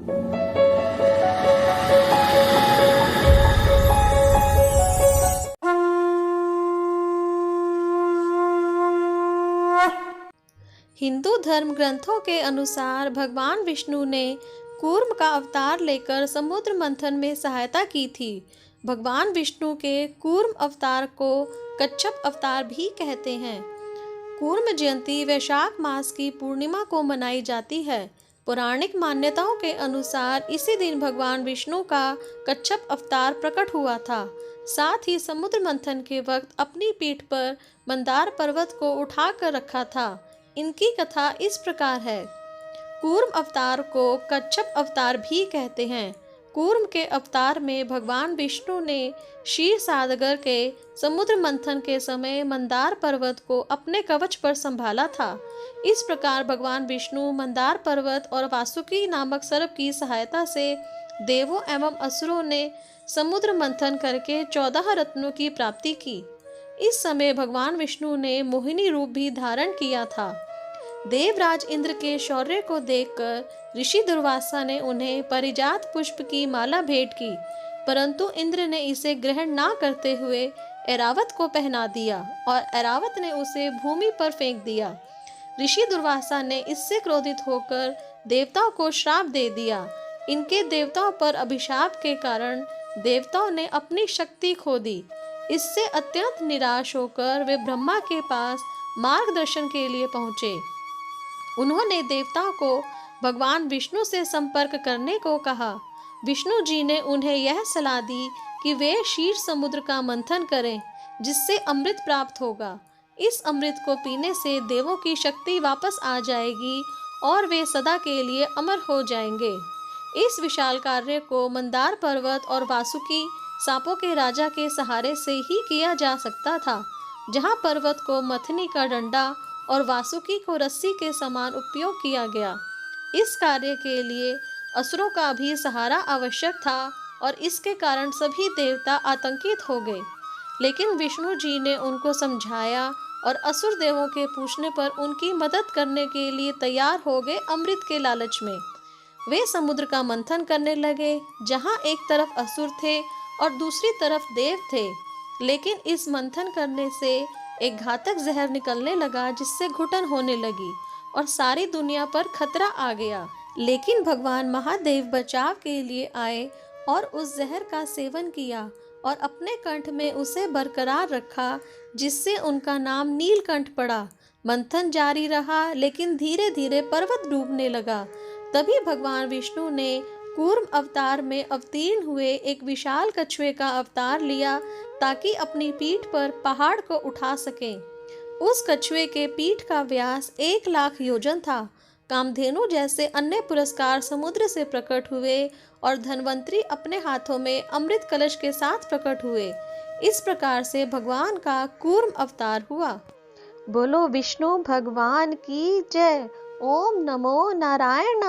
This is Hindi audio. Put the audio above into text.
हिंदू धर्म ग्रंथों के अनुसार भगवान विष्णु ने कूर्म का अवतार लेकर समुद्र मंथन में सहायता की थी। भगवान विष्णु के कूर्म अवतार को कच्छप अवतार भी कहते हैं। कूर्म जयंती वैशाख मास की पूर्णिमा को मनाई जाती है। पौराणिक मान्यताओं के अनुसार इसी दिन भगवान विष्णु का कच्छप अवतार प्रकट हुआ था। साथ ही समुद्र मंथन के वक्त अपनी पीठ पर मंदार पर्वत को उठाकर रखा था। इनकी कथा इस प्रकार है। कूर्म अवतार को कच्छप अवतार भी कहते हैं। कूर्म के अवतार में भगवान विष्णु ने क्षीर सागर के समुद्र मंथन के समय मंदार पर्वत को अपने कवच पर संभाला था। इस प्रकार भगवान विष्णु मंदार पर्वत और वासुकी नामक सर्प की सहायता से देवों एवं असुरों ने समुद्र मंथन करके 14 रत्नों की प्राप्ति की। इस समय भगवान विष्णु ने मोहिनी रूप भी धारण किया था। देवराज इंद्र के शौर्य को देखकर ऋषि दुर्वासा ने उन्हें परिजात पुष्प की माला भेंट की, परंतु इंद्र ने इसे ग्रहण ना करते हुए ऐरावत को पहना दिया और ऐरावत ने उसे भूमि पर फेंक दिया। ऋषि दुर्वासा ने इससे क्रोधित होकर देवताओं को श्राप दे दिया। इनके देवताओं पर अभिशाप के कारण देवताओं ने अपनी शक्ति खो दी। इससे अत्यंत निराश होकर वे ब्रह्मा के पास मार्गदर्शन के लिए पहुंचे। उन्होंने देवताओं को भगवान विष्णु से संपर्क करने को कहा। विष्णु जी ने उन्हें यह सलाह दी कि वे क्षीर समुद्र का मंथन करें, जिससे अमृत प्राप्त होगा। इस अमृत को पीने से देवों की शक्ति वापस आ जाएगी और वे सदा के लिए अमर हो जाएंगे। इस विशाल कार्य को मंदार पर्वत और वासुकी सांपों के राजा के सहारे से ही किया जा सकता था, जहां पर्वत को मथनी का डंडा और वासुकी को रस्सी के समान उपयोग किया गया। इस कार्य के लिए असुरों का भी सहारा आवश्यक था और इसके कारण सभी देवता आतंकित हो गए। लेकिन विष्णु जी ने उनको समझाया और असुर देवों के पूछने पर उनकी मदद करने के लिए तैयार हो गए। अमृत के लालच में वे समुद्र का मंथन करने लगे, जहां एक तरफ असुर थे और दूसरी तरफ देव थे। लेकिन इस मंथन करने से एक घातक जहर निकलने लगा, जिससे घुटन होने लगी और सारी दुनिया पर खतरा आ गया। लेकिन भगवान महादेव बचाव के लिए आए और उस जहर का सेवन किया और अपने कंठ में उसे बरकरार रखा, जिससे उनका नाम नीलकंठ पड़ा। मंथन जारी रहा, लेकिन धीरे धीरे पर्वत डूबने लगा। तभी भगवान विष्णु ने कूर्म अवतार में अवतीर्ण हुए एक विशाल कछुए का अवतार लिया, ताकि अपनी पीठ पर पहाड़ को उठा सकें। उस कछुए के पीठ का व्यास 1 लाख योजन था। कामधेनु जैसे अन्य पुरस्कार समुद्र से प्रकट हुए और धन्वंतरी अपने हाथों में अमृत कलश के साथ प्रकट हुए। इस प्रकार से भगवान का कूर्म अवतार हुआ। बोलो विष्णु भगवान की जय। ओम नमो नारायण।